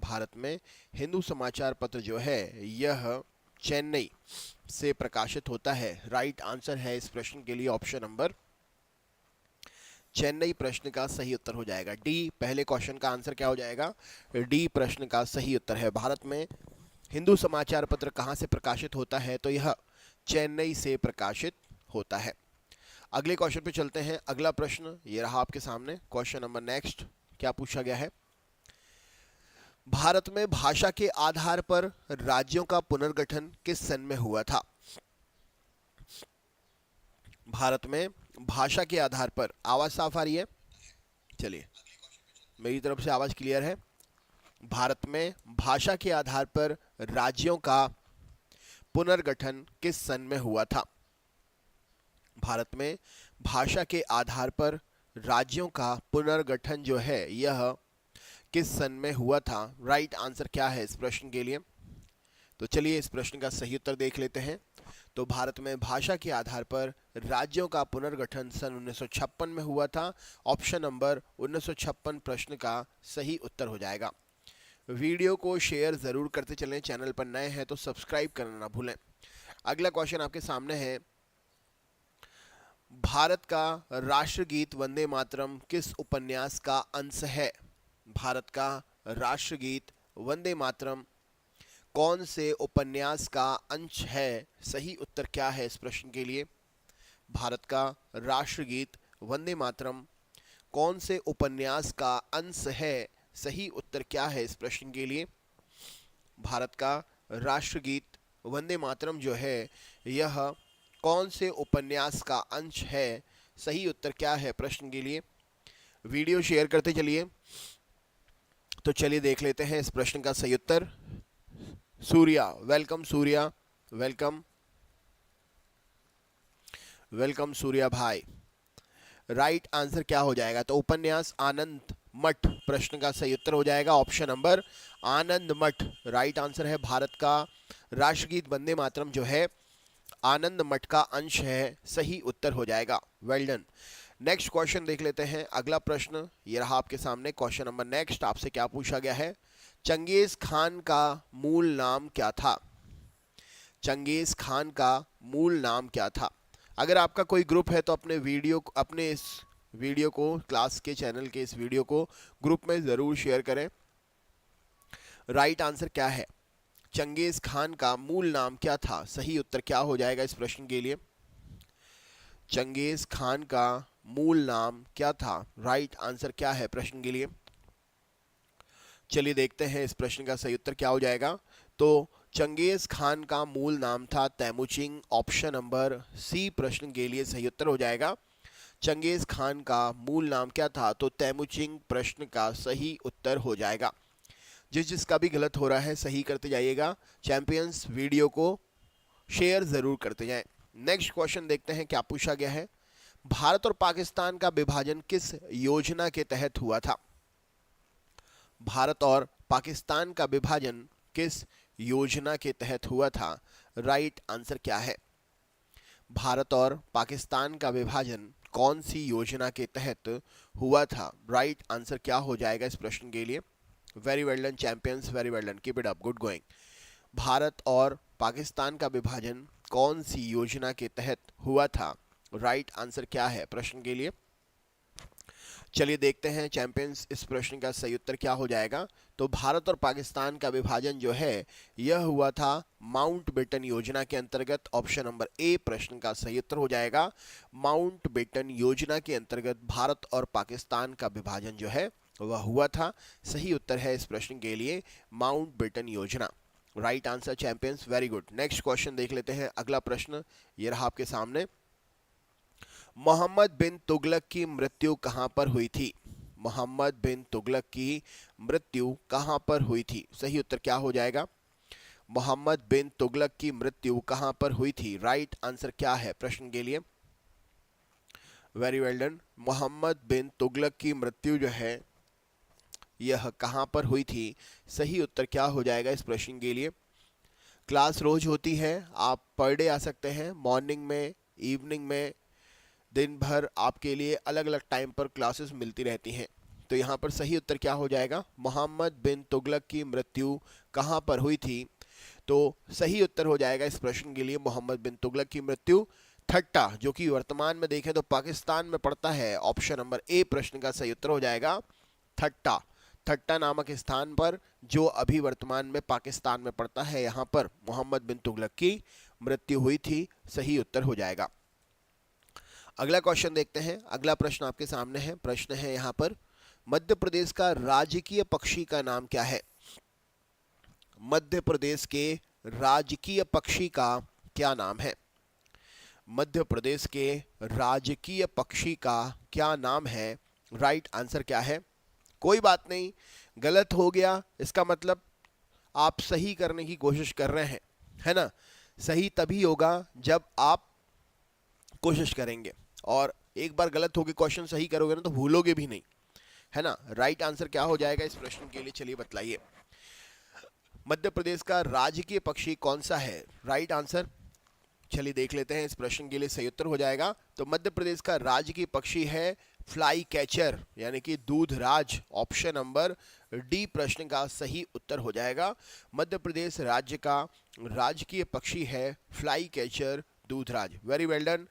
भारत में हिंदू समाचार पत्र जो है यह चेन्नई से प्रकाशित होता है? राइट आंसर है इस प्रश्न के लिए ऑप्शन नंबर चेन्नई प्रश्न का सही उत्तर हो जाएगा। डी पहले क्वेश्चन का आंसर क्या हो जाएगा? डी प्रश्न का सही उत्तर है। भारत में हिंदू समाचार पत्र कहां से प्रकाशित होता है? तो यह चेन्नई से प्रकाशित होता है। अगले क्वेश्चन पे चलते हैं। अगला प्रश्न ये रहा आपके सामने। क्वेश्चन नंबर नेक्स्ट क्या पूछा गया है? भारत में भाषा के आधार पर राज्यों का पुनर्गठन किस सन में हुआ था? भारत में भाषा के आधार पर, आवाज साफ आ रही है? चलिए, मेरी तरफ से आवाज क्लियर है। भारत में भाषा के आधार पर राज्यों का पुनर्गठन किस सन में हुआ था? भारत में भाषा के आधार पर राज्यों का पुनर्गठन जो है यह किस सन में हुआ था? राइट आंसर क्या है इस प्रश्न के लिए? तो चलिए इस प्रश्न का सही उत्तर देख लेते हैं। तो भारत में भाषा के आधार पर राज्यों का पुनर्गठन सन 1956 में हुआ था। ऑप्शन नंबर 1956 प्रश्न का सही उत्तर हो जाएगा। वीडियो को शेयर जरूर करते चलें, चैनल पर नए हैं तो सब्सक्राइब करना ना भूलें। अगला क्वेश्चन आपके सामने है। भारत का राष्ट्रगीत वंदे मातरम किस उपन्यास का अंश है? भारत का राष्ट्रगीत वंदे मातरम कौन से उपन्यास का अंश है? सही उत्तर क्या है इस प्रश्न के लिए? भारत का राष्ट्रगीत वंदे मातरम कौन से उपन्यास का अंश है? सही उत्तर क्या है इस प्रश्न के लिए? भारत का राष्ट्रगीत वंदे मातरम जो है यह कौन से उपन्यास का अंश है? सही उत्तर क्या है प्रश्न के लिए? वीडियो शेयर करते चलिए। तो चलिए देख लेते हैं इस प्रश्न का सही उत्तर। Surya, welcome Surya, welcome welcome Surya भाई। राइट आंसर क्या हो जाएगा? तो उपन्यास आनंद मठ प्रश्न का सही उत्तर हो जाएगा। ऑप्शन नंबर आनंद मठ राइट आंसर है। भारत का राष्ट्रगीत वंदे मातरम जो है आनंद मठ का अंश है, सही उत्तर हो जाएगा। Well done. नेक्स्ट क्वेश्चन देख लेते हैं। अगला प्रश्न ये रहा आपके सामने। क्वेश्चन नंबर नेक्स्ट आपसे क्या पूछा गया है? चंगेज खान का मूल नाम क्या था? चंगेज खान का मूल नाम क्या था? अगर आपका कोई ग्रुप है तो अपने इस वीडियो को, क्लास के चैनल के इस वीडियो को ग्रुप में ज़रूर शेयर करें। राइट आंसर क्या है? चंगेज खान का मूल नाम क्या था? सही उत्तर क्या हो जाएगा इस प्रश्न के लिए? चंगेज खान का मूल नाम क्या था? राइट आंसर क्या है प्रश्न के लिए? चलिए देखते हैं इस प्रश्न का सही उत्तर क्या हो जाएगा। तो चंगेज खान का मूल नाम था तैमूचिंग। ऑप्शन नंबर सी प्रश्न के लिए सही उत्तर हो जाएगा। चंगेज खान का मूल नाम क्या था? तो तैमूचिंग प्रश्न का सही उत्तर हो जाएगा। जिसका भी गलत हो रहा है सही करते जाइएगा। चैंपियंस वीडियो को शेयर जरूर करते जाएं। नेक्स्ट क्वेश्चन देखते हैं क्या पूछा गया है। भारत और पाकिस्तान का विभाजन किस योजना के तहत हुआ था? भारत और पाकिस्तान का विभाजन किस योजना के तहत हुआ था? राइट आंसर क्या है? भारत और पाकिस्तान का विभाजन कौन सी योजना के तहत हुआ था? राइट आंसर क्या हो जाएगा इस प्रश्न के लिए? Very well done champions, very well done, keep it up, good going. Bharat और पाकिस्तान का विभाजन कौन सी योजना के तहत हुआ था? राइट आंसर क्या है प्रश्न के लिए? चलिए देखते हैं चैंपियंस इस प्रश्न का सही उत्तर क्या हो जाएगा। तो भारत और पाकिस्तान का विभाजन जो है यह हुआ था माउंटबेटन योजना के अंतर्गत। ऑप्शन नंबर ए प्रश्न का सही उत्तर हो जाएगा। माउंटबेटन योजना के अंतर्गत भारत और पाकिस्तान का विभाजन जो है वह हुआ था। सही उत्तर है इस प्रश्न के लिए माउंटबेटन योजना। Right answer champions, very good. Next question देख लेते हैं। अगला प्रश्न ये रहा आपके सामने। मोहम्मद बिन तुगलक की मृत्यु कहां पर हुई थी? मोहम्मद बिन तुगलक की मृत्यु कहां पर हुई थी? सही उत्तर क्या हो जाएगा? मोहम्मद बिन तुगलक की मृत्यु कहां पर हुई थी? राइट आंसर क्या है प्रश्न के लिए? Very well done. Mohammad bin Tughlaq की मृत्यु जो है यह कहां पर हुई थी? सही उत्तर क्या हो जाएगा इस प्रश्न के लिए? क्लास रोज होती है, आप पर डे आ सकते हैं, मॉर्निंग में, इवनिंग में, दिन भर आपके लिए अलग अलग टाइम पर क्लासेस मिलती रहती हैं। तो यहाँ पर सही उत्तर क्या हो जाएगा, मोहम्मद बिन तुगलक की मृत्यु कहाँ पर हुई थी। तो सही उत्तर हो जाएगा इस प्रश्न के लिए मोहम्मद बिन तुगलक की मृत्यु ठट्टा, जो कि वर्तमान में देखें तो पाकिस्तान में पड़ता है। ऑप्शन नंबर ए प्रश्न का सही उत्तर हो जाएगा ठट्टा। ठट्टा नामक स्थान पर, जो अभी वर्तमान में पाकिस्तान में पड़ता है, यहाँ पर मोहम्मद बिन तुगलक की मृत्यु हुई थी। सही उत्तर हो जाएगा। अगला क्वेश्चन देखते हैं। अगला प्रश्न आपके सामने है। प्रश्न है यहाँ पर, मध्य प्रदेश का राजकीय पक्षी का नाम क्या है। मध्य प्रदेश के राजकीय पक्षी का क्या नाम है। मध्य प्रदेश के राजकीय पक्षी का क्या नाम है। राइट आंसर क्या है। कोई बात नहीं, गलत हो गया इसका मतलब आप सही करने की कोशिश कर रहे हैं, है ना। सही तभी होगा जब आप कोशिश करेंगे, और एक बार गलत होके क्वेश्चन सही करोगे ना तो भूलोगे भी नहीं, है ना। राइट आंसर क्या हो जाएगा इस प्रश्न के लिए, चलिए बतलाइए। मध्य प्रदेश का राजकीय पक्षी कौन सा है। राइट आंसर चलिए देख लेते हैं। इस प्रश्न के लिए सही उत्तर हो जाएगा, तो मध्य प्रदेश का राजकीय पक्षी है फ्लाई कैचर, यानी कि दूधराज। ऑप्शन नंबर डी प्रश्न का सही उत्तर हो जाएगा। मध्य प्रदेश राज्य का राजकीय पक्षी है फ्लाई कैचर दूधराज। Very well done.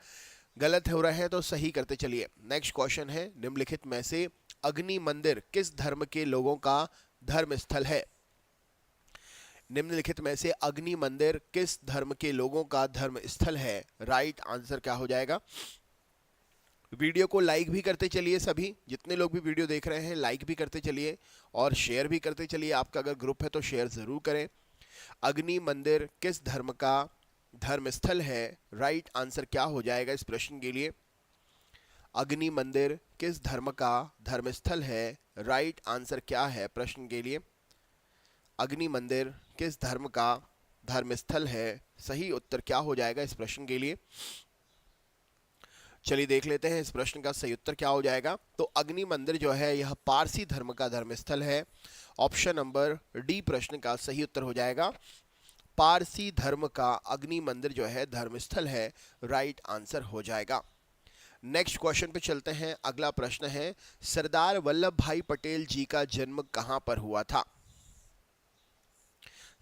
गलत हो रहे हैं तो सही करते चलिए। नेक्स्ट क्वेश्चन है, निम्नलिखित में से अग्नि मंदिर किस धर्म के लोगों का धर्म स्थल है। निम्नलिखित में से अग्नि मंदिर किस धर्म के लोगों का धर्म स्थल है। राइट आंसर क्या हो जाएगा। वीडियो को लाइक भी करते चलिए, सभी जितने लोग भी वीडियो देख रहे हैं लाइक भी करते चलिए और शेयर भी करते चलिए। आपका अगर ग्रुप है तो शेयर जरूर करें। अग्नि मंदिर किस धर्म का धर्म स्थल है। राइट आंसर क्या हो जाएगा इस प्रश्न के लिए। अग्नि मंदिर किस धर्म का धर्म स्थल है। राइट आंसर क्या है प्रश्न के लिए। अग्नि मंदिर किस धर्म का धर्म स्थल है। सही उत्तर क्या हो जाएगा इस प्रश्न के लिए। चलिए देख लेते हैं इस प्रश्न का सही उत्तर क्या हो जाएगा। तो अग्नि मंदिर जो है यह पारसी धर्म का धर्म स्थल है। ऑप्शन नंबर डी प्रश्न का सही उत्तर हो जाएगा। पारसी धर्म का अग्नि मंदिर जो है धर्म स्थल है। राइट आंसर हो जाएगा। नेक्स्ट क्वेश्चन पे चलते हैं। अगला प्रश्न है, सरदार वल्लभ भाई पटेल जी का जन्म कहां पर हुआ था।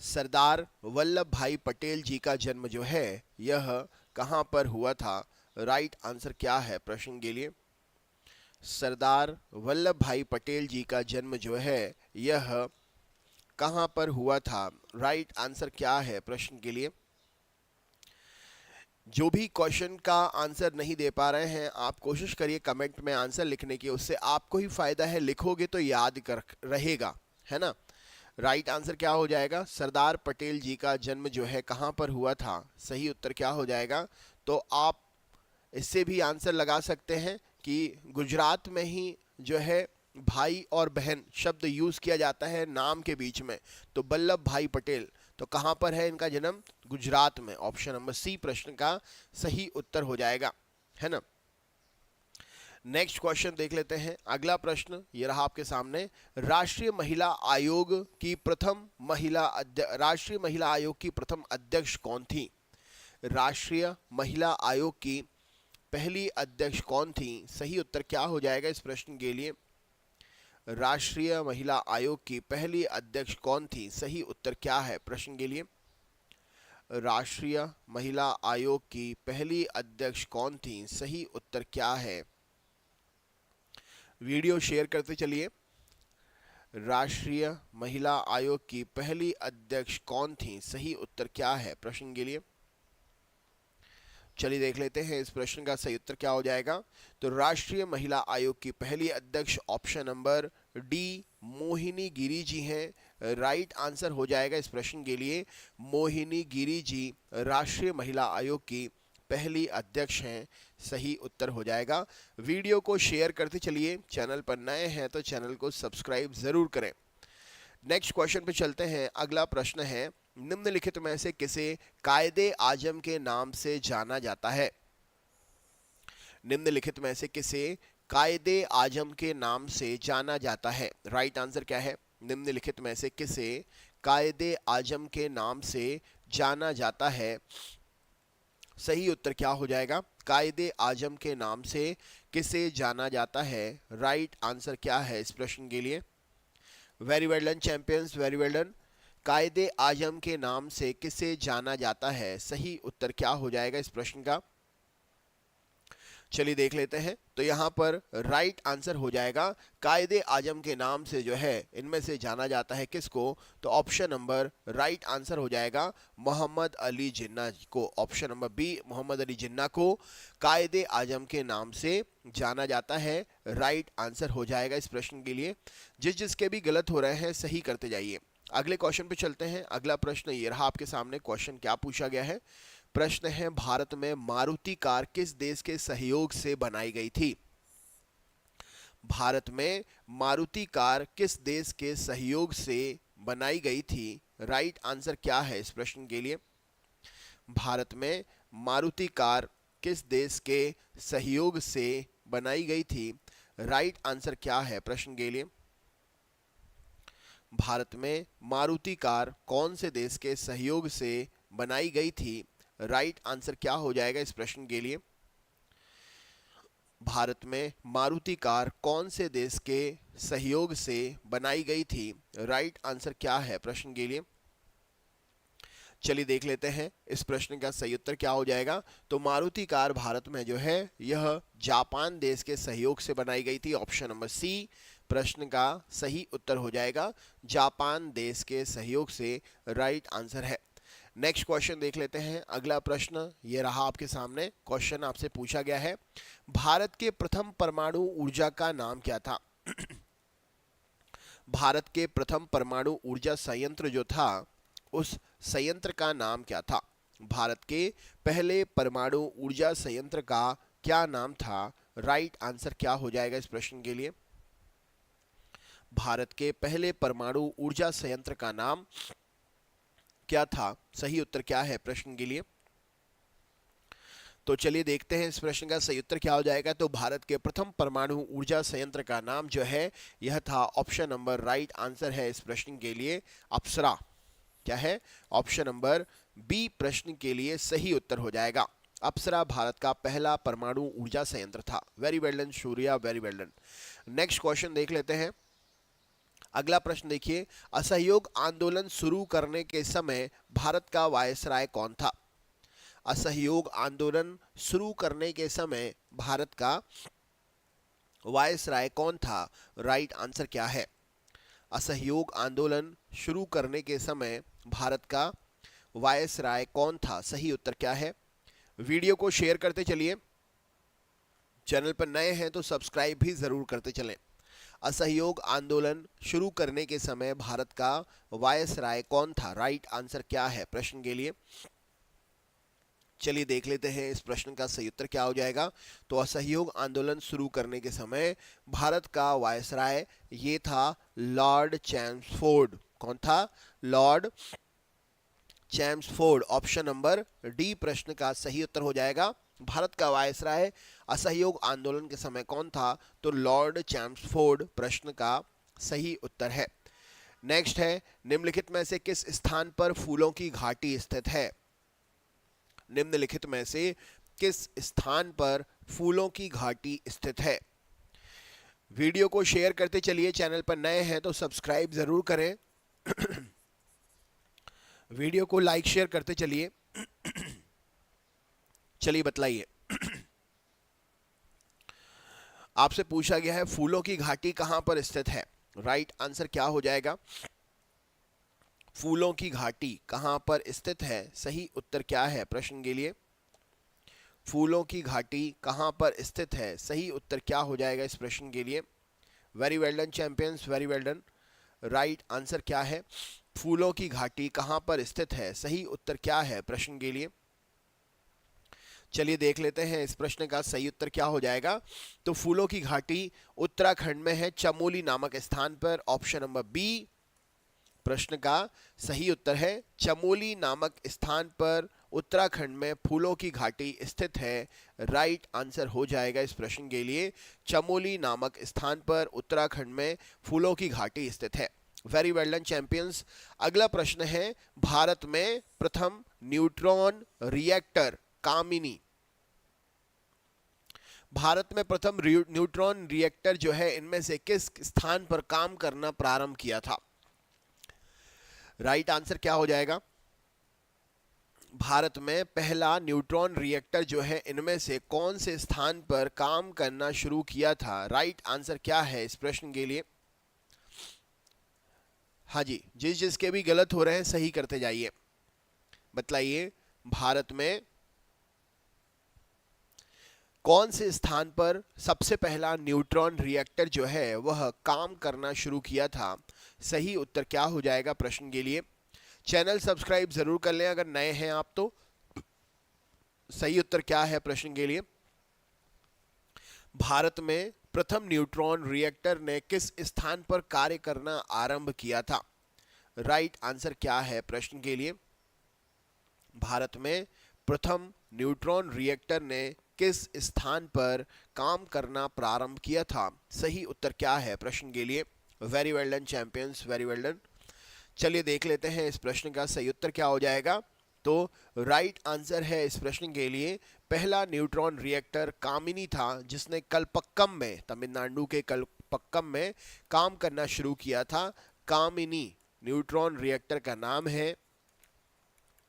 सरदार वल्लभ भाई पटेल जी का जन्म जो है यह कहां पर हुआ था। राइट आंसर क्या है प्रश्न के लिए। सरदार वल्लभ भाई पटेल जी का जन्म जो है यह कहां पर हुआ था। राइट आंसर क्या है प्रश्न के लिए। जो भी क्वेश्चन का आंसर नहीं दे पा रहे हैं, आप कोशिश करिए कमेंट में आंसर लिखने की, उससे आपको ही फायदा है, लिखोगे तो याद कर रहेगा, है ना। राइट आंसर क्या हो जाएगा। सरदार पटेल जी का जन्म जो है कहां पर हुआ था। सही उत्तर क्या हो जाएगा। तो आप इससे भी आंसर लगा सकते हैं कि गुजरात में ही जो है भाई और बहन शब्द यूज किया जाता है नाम के बीच में, तो वल्लभ भाई पटेल, तो कहां पर है इनका जन्म। गुजरात में। ऑप्शन नंबर सी प्रश्न का सही उत्तर हो जाएगा, है ना। नेक्स्ट क्वेश्चन देख लेते हैं। अगला प्रश्न ये रहा आपके सामने। राष्ट्रीय महिला आयोग की प्रथम अध्यक्ष कौन थी। राष्ट्रीय महिला आयोग की पहली अध्यक्ष कौन थी। सही उत्तर क्या हो जाएगा इस प्रश्न के लिए। राष्ट्रीय महिला आयोग की पहली अध्यक्ष कौन थी। सही उत्तर क्या है प्रश्न के लिए। राष्ट्रीय महिला आयोग की पहली अध्यक्ष कौन थी। सही उत्तर क्या है। वीडियो शेयर करते चलिए। राष्ट्रीय महिला आयोग की पहली अध्यक्ष कौन थी। सही उत्तर क्या है प्रश्न के लिए। चलिए देख लेते हैं इस प्रश्न का सही उत्तर क्या हो जाएगा। तो राष्ट्रीय महिला आयोग की पहली अध्यक्ष option number D Mohini Giri ji हैं। राइट आंसर हो जाएगा इस प्रश्न के लिए। मोहिनी गिरी जी राष्ट्रीय महिला आयोग की पहली अध्यक्ष हैं। सही उत्तर हो जाएगा। वीडियो को शेयर करते चलिए। चैनल पर नए हैं तो चैनल को सब्सक्राइब जरूर करें। नेक्स्ट क्वेश्चन पे चलते हैं। अगला प्रश्न है, निम्नलिखित में से किसे कायदे आजम के नाम से जाना जाता है। निम्नलिखित में से किसे कायदे आजम के नाम से जाना जाता है। राइट आंसर क्या है। निम्नलिखित में से किसे कायदे आजम के नाम से जाना जाता है। सही उत्तर क्या हो जाएगा। कायदे आजम के नाम से किसे जाना जाता है? राइट आंसर क्या है इस प्रश्न के लिए? Very well done champions, very well done. कायदे आजम के नाम से किसे जाना जाता है? सही उत्तर क्या हो जाएगा इस प्रश्न का? चलिए देख लेते हैं। तो यहाँ पर राइट आंसर हो जाएगा कायदे आजम के नाम से जो है इनमें से जाना जाता है किसको? तो ऑप्शन नंबर राइट आंसर हो जाएगा मोहम्मद अली जिन्ना को। Option number B, Mohammad Ali Jinnah को कायदे आजम के नाम से जाना जाता है। राइट आंसर हो जाएगा इस प्रश्न के लिए। जिसके भी गलत हो रहे हैं सही करते जाइए। अगले क्वेश्चन पे चलते हैं। अगला प्रश्न ये रहा आपके सामने। क्वेश्चन क्या पूछा गया है? प्रश्न है, भारत में मारुति कार किस देश के सहयोग से बनाई गई थी? भारत में मारुति कार किस देश के सहयोग से बनाई गई थी? राइट आंसर क्या है इस प्रश्न के लिए? भारत में मारुति कार किस देश के सहयोग से बनाई गई थी? राइट आंसर क्या है प्रश्न के लिए? भारत में मारुति कार कौन से देश के सहयोग से बनाई गई थी? राइट आंसर क्या हो जाएगा इस प्रश्न के लिए? भारत में मारुति कार कौन से देश के सहयोग से बनाई गई थी? राइट आंसर क्या है प्रश्न के लिए? चलिए देख लेते हैं इस प्रश्न का सही उत्तर क्या हो जाएगा। तो मारुति कार भारत में जो है यह जापान देश के सहयोग से बनाई गई थी। ऑप्शन नंबर सी प्रश्न का सही उत्तर हो जाएगा, जापान देश के सहयोग से। राइट आंसर है। नेक्स्ट क्वेश्चन देख लेते हैं। अगला प्रश्न ये रहा आपके सामने। क्वेश्चन आपसे पूछा गया है, भारत के प्रथम परमाणु ऊर्जा का नाम क्या था? भारत के प्रथम परमाणु ऊर्जा संयंत्र जो था उस संयंत्र का नाम क्या था? भारत के पहले परमाणु ऊर्जा संयंत्र का क्या नाम था? राइट आंसर क्या हो जाएगा इस प्रश्न के लिए? भारत के पहले परमाणु ऊर्जा संयंत्र का नाम क्या था? सही उत्तर क्या है प्रश्न के लिए? तो चलिए देखते हैं इस प्रश्न का सही उत्तर क्या हो जाएगा। तो भारत के प्रथम परमाणु ऊर्जा संयंत्र का नाम जो है यह था, ऑप्शन नंबर राइट आंसर है इस प्रश्न के लिए, अप्सरा। क्या है? ऑप्शन नंबर बी प्रश्न के लिए सही उत्तर हो जाएगा। अप्सरा भारत का पहला परमाणु ऊर्जा संयंत्र था। Very well done Surya, very well done. Next question देख लेते हैं। अगला प्रश्न देखिए, असहयोग आंदोलन शुरू करने के समय भारत का वायसराय कौन था? असहयोग आंदोलन शुरू करने के समय भारत का वायसराय कौन था? राइट आंसर क्या है? असहयोग आंदोलन शुरू करने के समय भारत का वायसराय कौन था? सही उत्तर क्या है? वीडियो को शेयर करते चलिए। चैनल पर नए हैं तो सब्सक्राइब भी जरूर करते चलें। असहयोग आंदोलन शुरू करने के समय भारत का वायसराय कौन था? राइट आंसर क्या है प्रश्न के लिए? चलिए देख लेते हैं इस प्रश्न का सही उत्तर क्या हो जाएगा। तो असहयोग आंदोलन शुरू करने के समय भारत का वायसराय ये था लॉर्ड चैम्सफोर्ड। कौन था? Lord Chelmsford. Option number D प्रश्न का सही उत्तर हो जाएगा। भारत का वायसराय असहयोग आंदोलन के समय कौन था? तो लॉर्ड चैम्सफोर्ड प्रश्न का सही उत्तर है। नेक्स्ट है, निम्नलिखित में से किस स्थान पर फूलों की घाटी स्थित है? निम्नलिखित में से किस स्थान पर फूलों की घाटी स्थित है? वीडियो को शेयर करते चलिए। चैनल पर नए हैं तो सब्सक्राइब जरूर करें। वीडियो को लाइक शेयर करते चलिए। चलिए बतलाइए। आपसे पूछा गया है फूलों की घाटी कहां पर स्थित है? राइट आंसर क्या हो जाएगा? फूलों की घाटी कहां पर स्थित है? सही उत्तर क्या है प्रश्न के लिए? फूलों की घाटी कहां पर स्थित है? सही उत्तर क्या हो जाएगा इस प्रश्न के लिए? Very well done champions, very well done. Right answer क्या है? फूलों की घाटी कहां पर स्थित है? सही उत्तर क्या है प्रश्न के लिए? चलिए देख लेते हैं इस प्रश्न का सही उत्तर क्या हो जाएगा। तो फूलों की घाटी उत्तराखंड में है, चमोली नामक स्थान पर। ऑप्शन नंबर बी प्रश्न का सही उत्तर है, चमोली नामक स्थान पर उत्तराखंड में फूलों की घाटी स्थित है। राइट आंसर हो जाएगा इस प्रश्न के लिए, चमोली नामक स्थान पर उत्तराखंड में फूलों की घाटी स्थित है। Very well done champions. अगला प्रश्न है, भारत में प्रथम न्यूट्रॉन रिएक्टर कामिनी भारत में प्रथम न्यूट्रॉन रिएक्टर जो है इनमें से किस स्थान पर काम करना प्रारंभ किया था? राइट आंसर क्या हो जाएगा? भारत में पहला न्यूट्रॉन रिएक्टर जो है इनमें से कौन से स्थान पर काम करना शुरू किया था? राइट आंसर क्या है इस प्रश्न के लिए? हाँ जी, जिसके भी गलत हो रहे हैं सही करते जाइए। बतलाइए, भारत में कौन से स्थान पर सबसे पहला न्यूट्रॉन रिएक्टर जो है वह काम करना शुरू किया था? सही उत्तर क्या हो जाएगा प्रश्न के लिए? चैनल सब्सक्राइब जरूर कर लें अगर नए हैं आप तो। सही उत्तर क्या है प्रश्न के लिए? भारत में प्रथम न्यूट्रॉन रिएक्टर ने किस स्थान पर कार्य करना आरंभ किया था? राइट आंसर क्या है प्रश्न के लिए? भारत में प्रथम न्यूट्रॉन रिएक्टर ने किस स्थान पर काम करना प्रारंभ किया था? सही उत्तर क्या है प्रश्न के लिए? Very well done champions, very well done. चलिए देख लेते हैं इस प्रश्न का सही उत्तर क्या हो जाएगा। तो राइट आंसर है इस प्रश्न के लिए पहला न्यूट्रॉन रिएक्टर कामिनी था, जिसने कलपक्कम में, तमिलनाडु के कलपक्कम में काम करना शुरू किया था। कामिनी न्यूट्रॉन रिएक्टर का नाम है,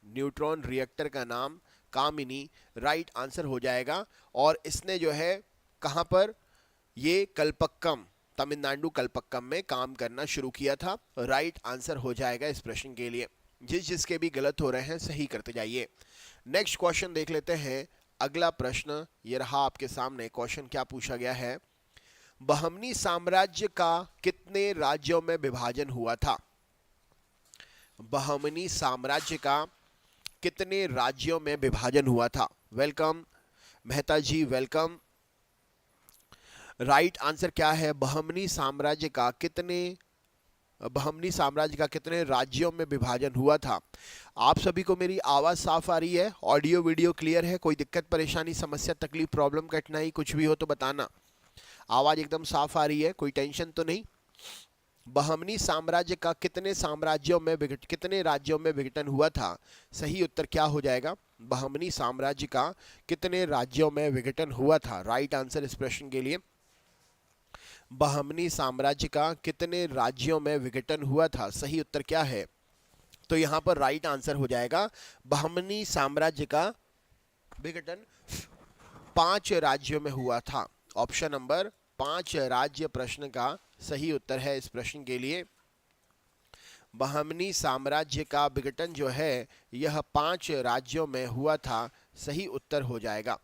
न्यूट्रॉन रिएक्टर का नाम कामिनी राइट आंसर हो जाएगा। और इसने जो है कहां पर, ये कलपक्कम, तमिलनाडु कलपक्कम में काम करना शुरू किया था। राइट आंसर हो जाएगा इस प्रश्न के लिए। जिसके भी गलत हो रहे हैं सही करते जाइए। नेक्स्ट क्वेश्चन देख लेते हैं। अगला प्रश्न ये रहा आपके सामने। क्वेश्चन क्या पूछा गया है? बहमनी साम्राज्य का कितने राज्यों में विभाजन हुआ था? बहमनी साम्राज्य का कितने राज्यों में विभाजन हुआ था? वेलकम मेहता जी, वेलकम। राइट आंसर क्या है? बहमनी साम्राज्य का कितने राज्यों में विभाजन हुआ था? आप सभी को मेरी आवाज साफ आ रही है? ऑडियो वीडियो क्लियर है? कोई दिक्कत परेशानी समस्या तकलीफ प्रॉब्लम कठिनाई कुछ भी हो तो बताना। आवाज एकदम साफ आ रही है, कोई टेंशन तो नहीं? बहमनी साम्राज्य का कितने राज्यों में विघटन हुआ था? सही उत्तर क्या हो जाएगा? बहमनी साम्राज्य का कितने राज्यों में विघटन हुआ था? राइट आंसर इस प्रश्न के लिए बहमनी साम्राज्य का कितने राज्यों में विघटन हुआ था? सही उत्तर क्या है? तो यहां पर राइट आंसर हो जाएगा बहमनी साम्राज्य का विघटन 5 राज्यों में हुआ था। ऑप्शन नंबर 5 राज्य प्रश्न का सही उत्तर है इस प्रश्न के लिए। बहमनी साम्राज्य का विघटन जो है यह 5 राज्यों में हुआ था। सही उत्तर हो जाएगा।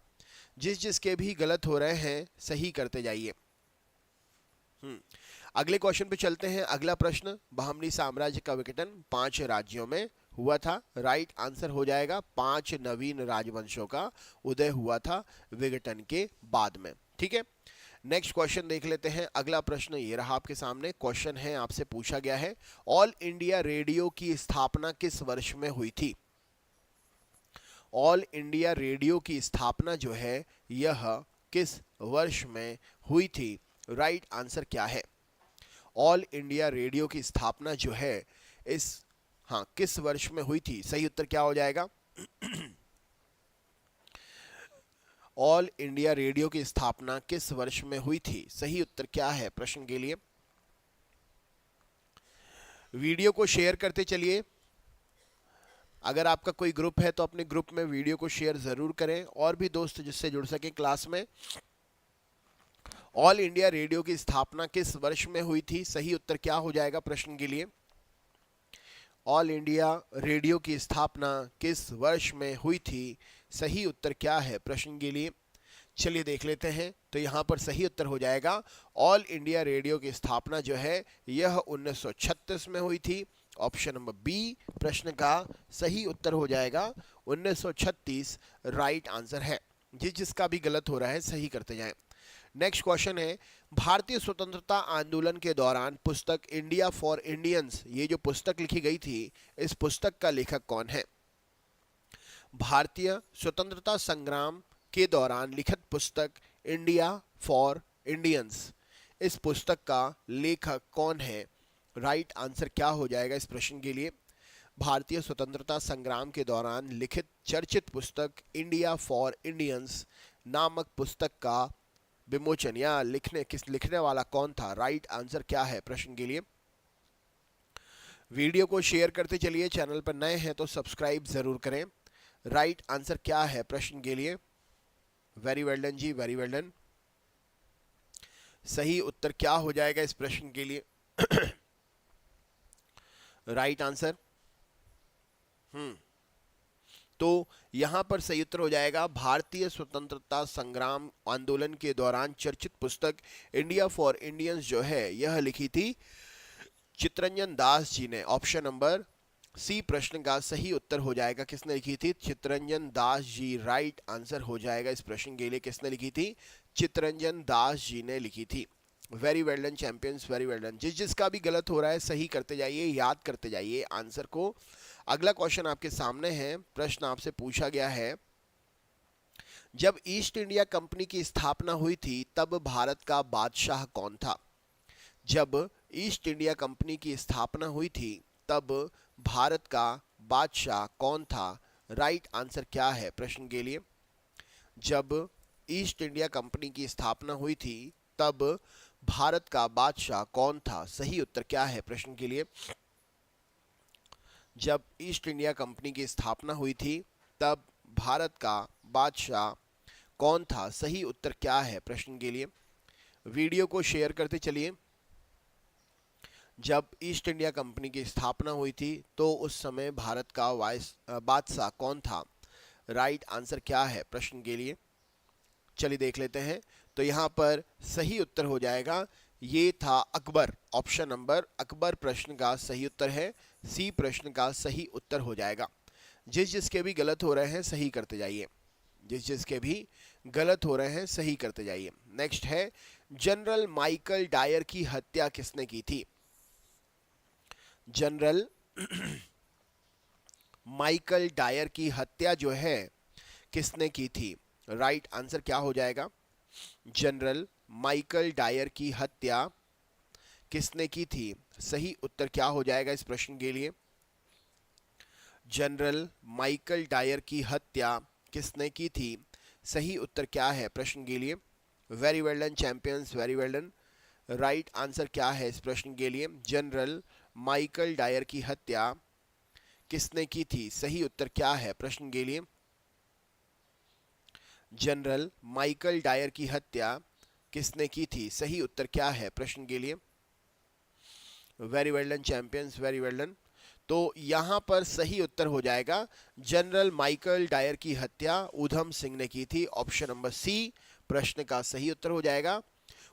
जिसके भी गलत हो रहे हैं सही करते जाइए। अगले क्वेश्चन पे चलते हैं। अगला प्रश्न, बहमनी साम्राज्य का विघटन 5 राज्यों में हुआ था। राइट आंसर हो जाएगा 5 नवीन राजवंशों का उदय हुआ था विघटन के बाद में। ठीक है, नेक्स्ट क्वेश्चन देख लेते हैं। अगला प्रश्न ये रहा आपके सामने। क्वेश्चन है, आपसे पूछा गया है ऑल इंडिया रेडियो की स्थापना किस वर्ष में हुई थी? ऑल इंडिया रेडियो की स्थापना जो है यह किस वर्ष में हुई थी? राइट आंसर क्या है? ऑल इंडिया रेडियो की स्थापना जो है किस वर्ष में हुई थी? सही उत्तर क्या हो जाएगा? ऑल इंडिया रेडियो की स्थापना किस वर्ष में हुई थी? सही उत्तर क्या है प्रश्न के लिए? वीडियो को शेयर करते चलिए। अगर आपका कोई ग्रुप है तो अपने ग्रुप में वीडियो को शेयर जरूर करें और भी दोस्त जिससे जुड़ सके क्लास में। ऑल इंडिया रेडियो की स्थापना किस वर्ष में हुई थी? सही उत्तर क्या हो जाएगा प्रश्न के लिए? ऑल इंडिया रेडियो की स्थापना किस वर्ष में हुई थी? सही उत्तर क्या है प्रश्न के लिए? चलिए देख लेते हैं। तो यहां पर सही उत्तर हो जाएगा ऑल इंडिया रेडियो की स्थापना जो है यह 1936 में हुई थी। ऑप्शन नंबर बी प्रश्न का सही उत्तर हो जाएगा 1936 राइट आंसर है। जिसका भी गलत हो रहा है सही करते जाएं। नेक्स्ट क्वेश्चन है, भारतीय स्वतंत्रता आंदोलन के दौरान पुस्तक इंडिया फॉर इंडियंस, ये जो पुस्तक लिखी गई थी, इस पुस्तक का लेखक कौन है? भारतीय स्वतंत्रता संग्राम के दौरान लिखित पुस्तक इंडिया फॉर इंडियंस, इस पुस्तक का लेखक कौन है? राइट आंसर क्या हो जाएगा इस प्रश्न के लिए? भारतीय स्वतंत्रता संग्राम के दौरान लिखित चर्चित पुस्तक इंडिया फॉर इंडियंस नामक पुस्तक का विमोचन या लिखने वाला कौन था? राइट आंसर क्या है प्रश्न के लिए? वीडियो को शेयर करते चलिए, चैनल पर नए हैं तो सब्सक्राइब जरूर करें। राइट आंसर क्या है प्रश्न के लिए? वेरी वेल डन जी, वेरी वेल डन। सही उत्तर क्या हो जाएगा इस प्रश्न के लिए? राइट आंसर तो यहां पर सही उत्तर हो जाएगा भारतीय स्वतंत्रता संग्राम आंदोलन के दौरान चर्चित पुस्तक इंडिया फॉर इंडियंस जो है यह लिखी थी चित्तरंजन दास जी ने। ऑप्शन नंबर सी प्रश्न का सही उत्तर हो जाएगा। किसने लिखी थी? चित्तरंजन दास जी। राइट आंसर हो जाएगा इस प्रश्न के लिए। किसने लिखी थी? चित्तरंजन दास जी ने लिखी थी। Very well done champions, very well done. जिसका भी गलत हो रहा है सही करते जाइए, याद करते जाइए आंसर को। अगला क्वेश्चन आपके सामने है। प्रश्न आपसे पूछा गया है, जब ईस्ट इंडिया कंपनी की स्थापना हुई थी तब भारत का बादशाह कौन था? जब ईस्ट इंडिया कंपनी की स्थापना हुई थी तब भारत का बादशाह कौन था? राइट आंसर क्या है प्रश्न के लिए? जब ईस्ट इंडिया कंपनी की स्थापना हुई थी तब भारत का बादशाह कौन था? सही उत्तर क्या है प्रश्न के लिए? जब ईस्ट इंडिया कंपनी की स्थापना हुई थी तब भारत का बादशाह कौन था? सही उत्तर क्या है प्रश्न के लिए? वीडियो को शेयर करते चलिए। जब ईस्ट इंडिया कंपनी की स्थापना हुई थी तो उस समय भारत का बादशाह कौन था? राइट आंसर क्या है प्रश्न के लिए? चलिए देख लेते हैं। तो यहाँ पर सही उत्तर हो जाएगा, ये था अकबर। ऑप्शन नंबर अकबर प्रश्न का सही उत्तर है। सी प्रश्न का सही उत्तर हो जाएगा। जिसके भी गलत हो रहे हैं सही करते जाइए। जिसके भी गलत हो रहे हैं सही करते जाइए। नेक्स्ट है, जनरल माइकल डायर की हत्या किसने की थी? जनरल माइकल डायर की हत्या जो है किसने की थी? राइट आंसर क्या हो जाएगा? जनरल माइकल डायर की हत्या किसने की थी? सही उत्तर क्या हो जाएगा इस प्रश्न के लिए? जनरल माइकल डायर की हत्या किसने की थी? सही उत्तर क्या है प्रश्न के लिए? Very well done champions, very well done. Right answer क्या है इस प्रश्न के लिए? जनरल माइकल डायर की हत्या किसने की थी? सही उत्तर क्या है प्रश्न के लिए? जनरल माइकल डायर की हत्या किसने की थी? सही उत्तर क्या है प्रश्न के लिए? Very well done champions, very well done. तो यहां पर सही उत्तर हो जाएगा, जनरल माइकल डायर की हत्या उधम सिंह ने की थी। ऑप्शन नंबर सी प्रश्न का सही उत्तर हो जाएगा।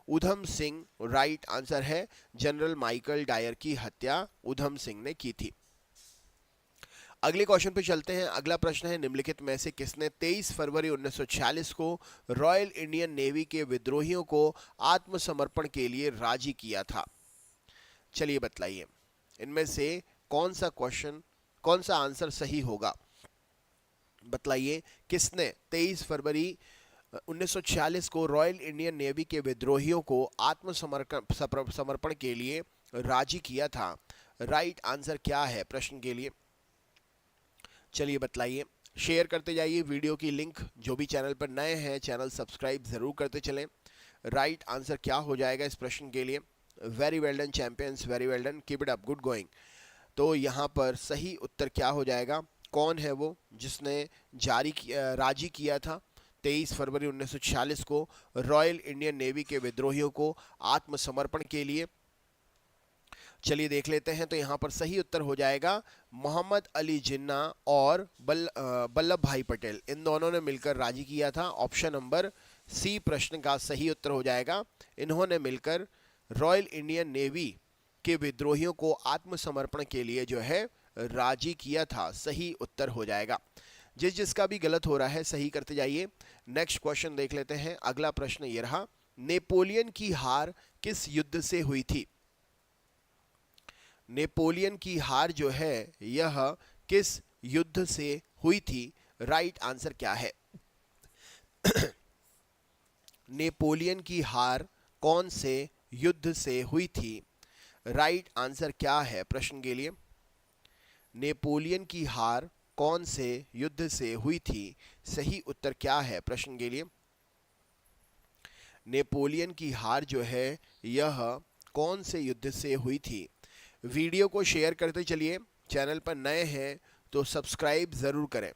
उधम सिंह राइट आंसर है। जनरल माइकल डायर की हत्या उधम सिंह ने की थी। अगले क्वेश्चन पे चलते हैं। अगला प्रश्न है, निम्नलिखित में से किसने 23 फरवरी 1946 को रॉयल इंडियन नेवी के विद्रोहियों को आत्मसमर्पण के लिए राजी किया था? चलिए बतलाइए, इनमें से कौन सा आंसर सही होगा? बतलाइए, किसने 23 फरवरी 1946 को रॉयल इंडियन नेवी के विद्रोहियों को आत्मसमर्पण के लिए राजी किया था? राइट आंसर क्या है प्रश्न के लिए? चलिए बतलाइए। शेयर करते जाइए वीडियो की लिंक। जो भी चैनल पर नए हैं चैनल सब्सक्राइब जरूर करते चलें। राइट आंसर क्या हो जाएगा इस प्रश्न के लिए? Very well done champions, very well done, keep it up, good going. तो यहाँ पर सही उत्तर क्या हो जाएगा? कौन है वो जिसने राजी किया था 23 फरवरी 1946 को रॉयल इंडियन नेवी के विद्रोहियों को आत्मसमर्पण के लिए? चलिए देख लेते हैं। तो यहाँ पर सही उत्तर हो जाएगा मोहम्मद अली जिन्ना और वल्लभ भाई पटेल, इन दोनों ने मिलकर राजी किया था। ऑप्शन नंबर सी प्रश्न का सही उत्तर हो जाएगा। इन्होंने मिलकर रॉयल इंडियन नेवी के विद्रोहियों को आत्मसमर्पण के लिए जो है राजी किया था। सही उत्तर हो जाएगा। जिसका भी गलत हो रहा है सही करते जाइए। नेक्स्ट क्वेश्चन देख लेते हैं। अगला प्रश्न ये रहा, नेपोलियन की हार किस युद्ध से हुई थी? नेपोलियन की हार जो है यह किस युद्ध से हुई थी? राइट आंसर क्या है? नेपोलियन की हार कौन से युद्ध से हुई थी? राइट आंसर क्या है प्रश्न के लिए? नेपोलियन की हार कौन से युद्ध से हुई थी? सही उत्तर क्या है प्रश्न के लिए? नेपोलियन की हार जो है यह कौन से युद्ध से हुई थी? वीडियो को शेयर करते चलिए। चैनल पर नए हैं तो सब्सक्राइब ज़रूर करें।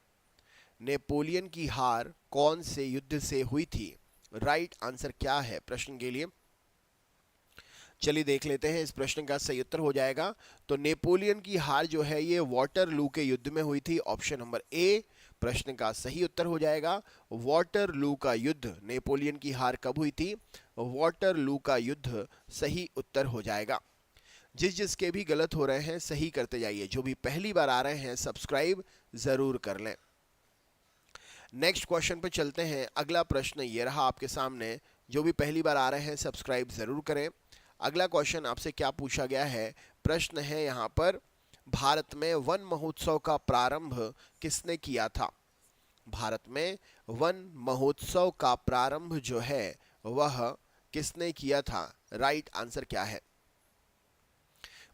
नेपोलियन की हार कौन से युद्ध से हुई थी? राइट आंसर क्या है प्रश्न के लिए? चलिए देख लेते हैं। इस प्रश्न का सही उत्तर हो जाएगा तो नेपोलियन की हार जो है ये वाटरलू के युद्ध में हुई थी। ऑप्शन नंबर ए प्रश्न का सही उत्तर हो जाएगा। वाटरलू का युद्ध, नेपोलियन की हार कब हुई थी? वाटरलू का युद्ध सही उत्तर हो जाएगा। जिसके भी गलत हो रहे हैं सही करते जाइए। जो भी पहली बार आ रहे हैं सब्सक्राइब जरूर कर लें। नेक्स्ट क्वेश्चन पर चलते हैं। अगला प्रश्न ये रहा आपके सामने। जो भी पहली बार आ रहे हैं सब्सक्राइब जरूर करें। अगला क्वेश्चन आपसे क्या पूछा गया है? प्रश्न है यहाँ पर, भारत में वन महोत्सव का प्रारंभ किसने किया था? भारत में वन महोत्सव का प्रारंभ जो है वह किसने किया था? राइट आंसर क्या है?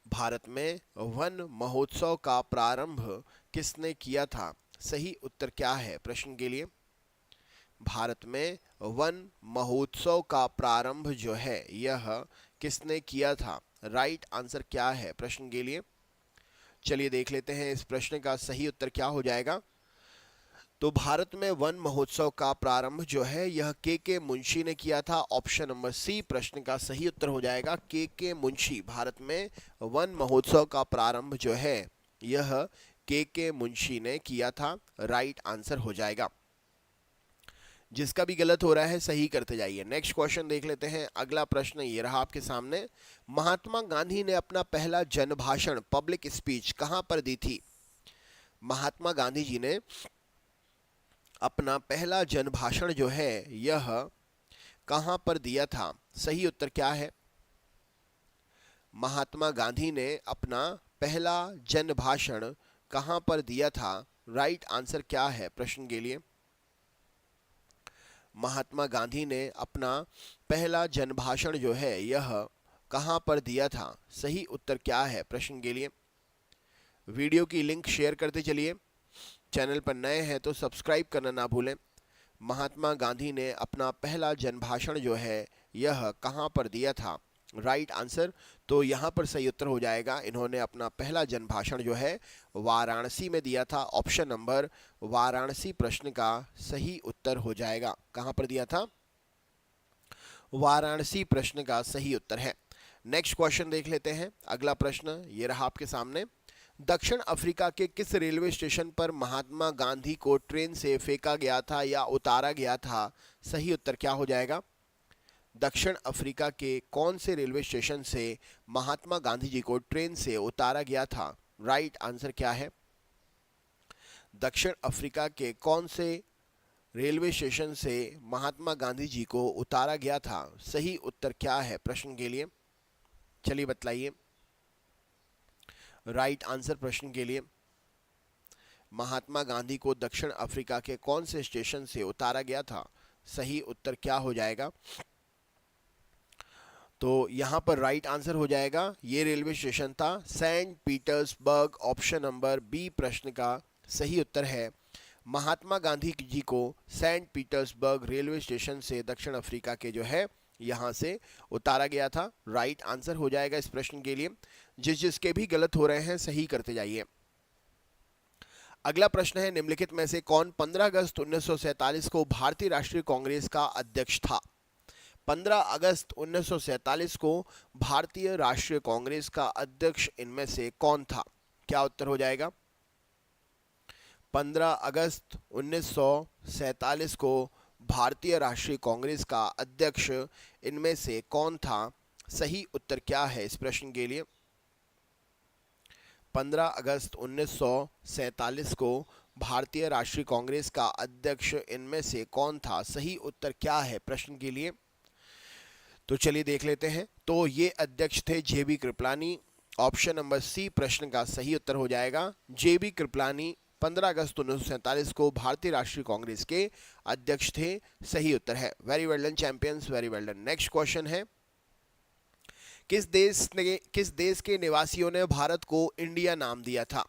भारत में वन महोत्सव का प्रारंभ किसने किया था? सही उत्तर क्या है प्रश्न के लिए? भारत में वन महोत्सव का प्रारंभ जो है यह किसने किया था? राइट आंसर क्या है प्रश्न के लिए? चलिए देख लेते हैं इस प्रश्न का सही उत्तर क्या हो जाएगा। तो भारत में वन महोत्सव का प्रारंभ जो है यह के मुंशी ने किया था। ऑप्शन नंबर सी प्रश्न का सही उत्तर हो जाएगा। के मुंशी, भारत में वन महोत्सव का प्रारंभ जो है यह के मुंशी ने किया था। राइट आंसर हो जाएगा। जिसका भी गलत हो रहा है सही करते जाइए। नेक्स्ट क्वेश्चन देख लेते हैं। अगला प्रश्न ये रहा आपके सामने। महात्मा गांधी ने अपना पहला जनभाषण, पब्लिक स्पीच कहां पर दी थी? महात्मा गांधी जी ने अपना पहला जनभाषण जो है यह कहां पर दिया था? सही उत्तर क्या है? महात्मा गांधी ने अपना पहला जनभाषण कहां पर दिया था? राइट आंसर क्या है प्रश्न के लिए? महात्मा गांधी ने अपना पहला जनभाषण जो है यह कहां पर दिया था? सही उत्तर क्या है प्रश्न के लिए? वीडियो की लिंक शेयर करते चलिए। चैनल पर नए हैं तो सब्सक्राइब करना ना भूलें। महात्मा गांधी ने अपना पहला जनभाषण जो है यह कहां पर दिया था? राइट आंसर तो यहाँ पर सही उत्तर हो जाएगा। इन्होंने अपना पहला जनभाषण जो है वाराणसी में दिया था। ऑप्शन नंबर वाराणसी प्रश्न का सही उत्तर हो जाएगा। कहां पर दिया था? वाराणसी प्रश्न का सही उत्तर है। नेक्स्ट क्वेश्चन देख लेते हैं। अगला प्रश्न ये रहा आपके सामने। दक्षिण अफ्रीका के किस रेलवे स्टेशन पर महात्मा गांधी को ट्रेन से फेंका गया था या उतारा गया था? सही उत्तर क्या हो जाएगा? दक्षिण अफ्रीका के कौन से रेलवे स्टेशन से महात्मा गांधी जी को ट्रेन से उतारा गया था? राइट आंसर क्या है? दक्षिण अफ्रीका के कौन से रेलवे स्टेशन से महात्मा गांधी जी को उतारा गया था? सही उत्तर क्या है प्रश्न के लिए? चलिए बतलाइए। राइट आंसर प्रश्न के लिए, महात्मा गांधी को दक्षिण अफ्रीका के कौन से स्टेशन से उतारा गया था? सही उत्तर क्या हो जाएगा? तो यहाँ पर राइट आंसर हो जाएगा, ये रेलवे स्टेशन था Saint Petersburg. Option number B प्रश्न का सही उत्तर है। महात्मा गांधी जी को सेंट पीटर्सबर्ग रेलवे स्टेशन से दक्षिण अफ्रीका के जो है यहाँ से उतारा गया था। राइट आंसर हो जाएगा इस प्रश्न के लिए। जिसके भी गलत हो रहे हैं सही करते जाइए। अगला प्रश्न है, निम्नलिखित में से कौन 15 अगस्त 1947 को भारतीय राष्ट्रीय कांग्रेस का अध्यक्ष था? 15 अगस्त 1947 को भारतीय राष्ट्रीय कांग्रेस का अध्यक्ष इनमें से कौन था? क्या उत्तर हो जाएगा? 15 अगस्त 1947 को भारतीय राष्ट्रीय कांग्रेस का अध्यक्ष इनमें से कौन था? सही उत्तर क्या है इस प्रश्न के लिए? 15 अगस्त 1947 को भारतीय राष्ट्रीय कांग्रेस का अध्यक्ष इनमें से कौन था? सही उत्तर क्या है प्रश्न के लिए? तो चलिए देख लेते हैं। तो ये अध्यक्ष थे जेबी कृपलानी। ऑप्शन नंबर सी प्रश्न का सही उत्तर हो जाएगा। जेबी कृपलानी 15 अगस्त 1947 को भारतीय राष्ट्रीय कांग्रेस के अध्यक्ष थे। सही उत्तर है। Very well done champions, very well done. Next question है, किस देश के निवासियों ने भारत को इंडिया नाम दिया था?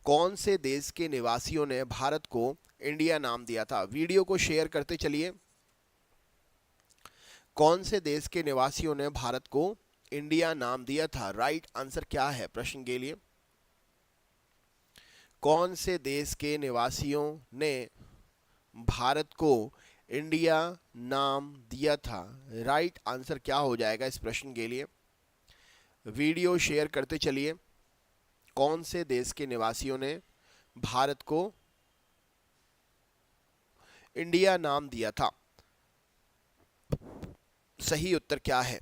कौन से देश के निवासियों ने भारत को इंडिया नाम दिया था? वीडियो को शेयर करते चलिए। कौन से देश के निवासियों ने भारत को इंडिया नाम दिया था? राइट आंसर क्या है प्रश्न के लिए? कौन से देश के निवासियों ने भारत को इंडिया नाम दिया था? राइट आंसर क्या हो जाएगा इस प्रश्न के लिए? वीडियो शेयर करते चलिए। कौन से देश के निवासियों ने भारत को इंडिया नाम दिया था? सही उत्तर क्या है?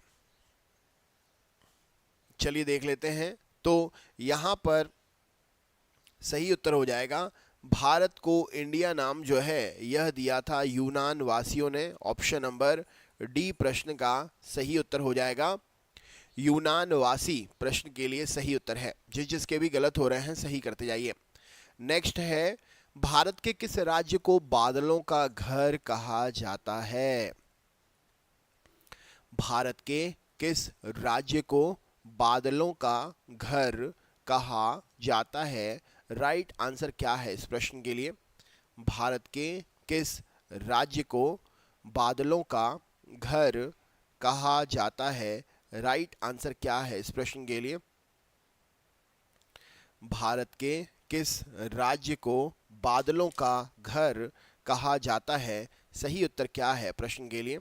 चलिए देख लेते हैं। तो यहां पर सही उत्तर हो जाएगा, भारत को इंडिया नाम जो है यह दिया था यूनान वासियों ने। ऑप्शन नंबर डी प्रश्न का सही उत्तर हो जाएगा। यूनान वासी प्रश्न के लिए सही उत्तर है। जिसके भी गलत हो रहे हैं सही करते जाइए। नेक्स्ट है, भारत के किस राज्य को बादलों का घर कहा जाता है? भारत के किस राज्य को बादलों का घर कहा जाता है? राइट आंसर क्या है इस प्रश्न के लिए? भारत के किस राज्य को बादलों का घर कहा जाता है? राइट आंसर क्या है इस प्रश्न के लिए? भारत के किस राज्य को बादलों का घर कहा जाता है? सही उत्तर क्या है प्रश्न के लिए?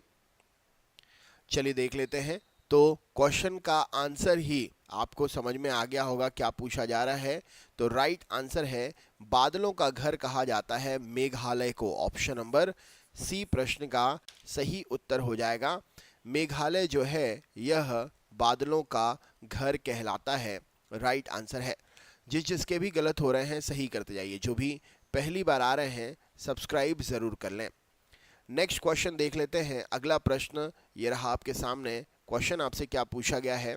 चलिए देख लेते हैं। तो क्वेश्चन का आंसर ही आपको समझ में आ गया होगा क्या पूछा जा रहा है। तो राइट आंसर है, बादलों का घर कहा जाता है मेघालय को। ऑप्शन नंबर सी प्रश्न का सही उत्तर हो जाएगा। मेघालय जो है यह बादलों का घर कहलाता है। राइट आंसर है। जिसके भी गलत हो रहे हैं सही करते जाइए। जो भी पहली बार आ रहे हैं सब्सक्राइब ज़रूर कर लें। नेक्स्ट क्वेश्चन देख लेते हैं। अगला प्रश्न ये रहा आपके सामने। क्वेश्चन आपसे क्या पूछा गया है?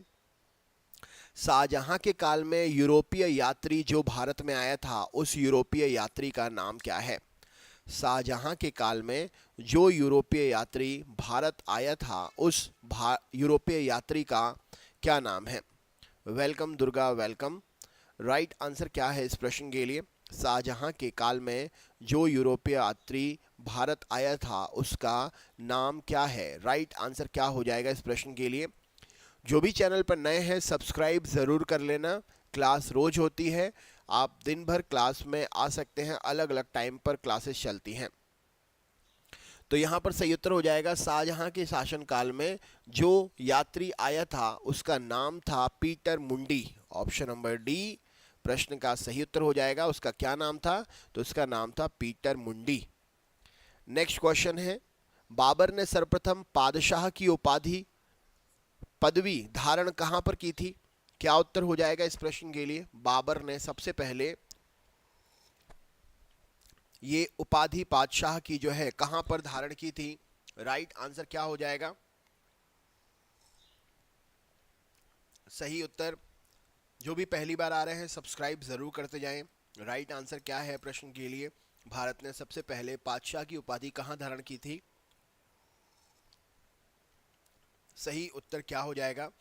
शाहजहां के काल में यूरोपीय यात्री जो भारत में आया था उस यूरोपीय यात्री का नाम क्या है? शाहजहां के काल में जो यूरोपीय यात्री भारत आया था उस यूरोपीय यात्री का क्या नाम है? Welcome Durga, welcome. Right answer क्या है इस प्रश्न के लिए? शाहजहां के काल में जो यूरोपीय यात्री भारत आया था उसका नाम क्या है? राइट आंसर क्या हो जाएगा इस प्रश्न के लिए? जो भी चैनल पर नए हैं सब्सक्राइब ज़रूर कर लेना। क्लास रोज होती है, आप दिन भर क्लास में आ सकते हैं। अलग अलग टाइम पर क्लासेस चलती हैं। तो यहाँ पर सही उत्तर हो जाएगा, शाहजहां के शासनकाल में जो यात्री आया था उसका नाम था पीटर मुंडी। ऑप्शन नंबर डी प्रश्न का सही उत्तर हो जाएगा। उसका क्या नाम था? तो उसका नाम था पीटर मुंडी। नेक्स्ट क्वेश्चन है, बाबर ने सर्वप्रथम पादशाह की उपाधि पदवी धारण कहां पर की थी? क्या उत्तर हो जाएगा इस प्रश्न के लिए? बाबर ने सबसे पहले ये उपाधि पादशाह की जो है कहां पर धारण की थी? राइट आंसर क्या हो जाएगा? सही उत्तर, जो भी पहली बार आ रहे हैं सब्सक्राइब जरूर करते जाएं। राइट आंसर क्या है प्रश्न के लिए? भारत ने सबसे पहले पादशाह की उपाधि कहां धारण की थी? सही उत्तर क्या हो जाएगा?